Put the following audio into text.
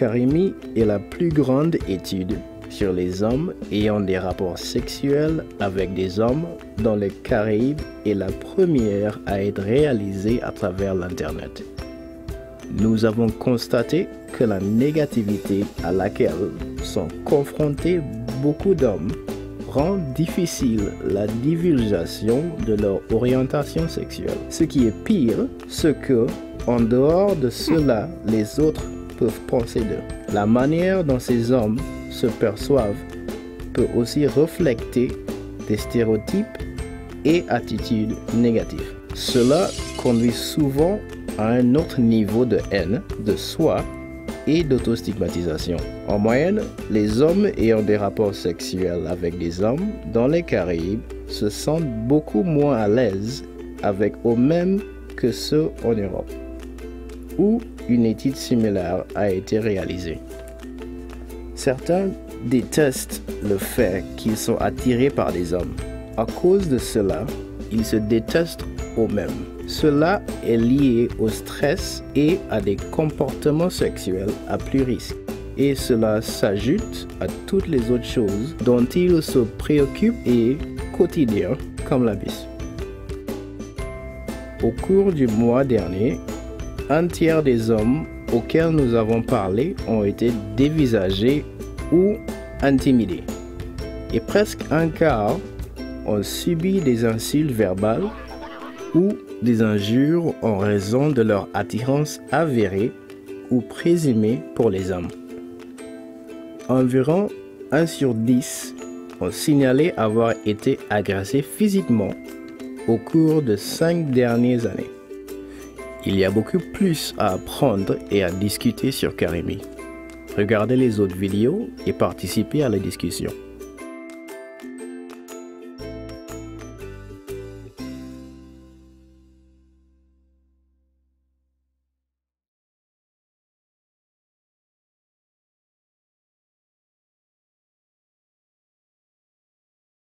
Karimi est la plus grande étude sur les hommes ayant des rapports sexuels avec des hommes dans les Caraïbes et la première à être réalisée à travers l'Internet. Nous avons constaté que la négativité à laquelle sont confrontés beaucoup d'hommes rend difficile la divulgation de leur orientation sexuelle. Ce qui est pire, c'est que, en dehors de cela, les autres peuvent penser d'eux. La manière dont ces hommes se perçoivent peut aussi refléter des stéréotypes et attitudes négatives. Cela conduit souvent à un autre niveau de haine de soi et d'autostigmatisation. En moyenne, les hommes ayant des rapports sexuels avec des hommes dans les Caraïbes se sentent beaucoup moins à l'aise avec eux-mêmes que ceux en Europe, où une étude similaire a été réalisée. Certains détestent le fait qu'ils sont attirés par des hommes. À cause de cela, ils se détestent eux-mêmes. Cela est lié au stress et à des comportements sexuels à plus risque. Et cela s'ajoute à toutes les autres choses dont ils se préoccupent et quotidiennes, comme la bise. Au cours du mois dernier, un tiers des hommes auxquels nous avons parlé ont été dévisagés ou intimidés. Et presque un quart ont subi des insultes verbales ou des injures en raison de leur attirance avérée ou présumée pour les hommes. Environ 1 sur 10 ont signalé avoir été agressés physiquement au cours de 5 dernières années. Il y a beaucoup plus à apprendre et à discuter sur Karimi. Regardez les autres vidéos et participez à la discussion.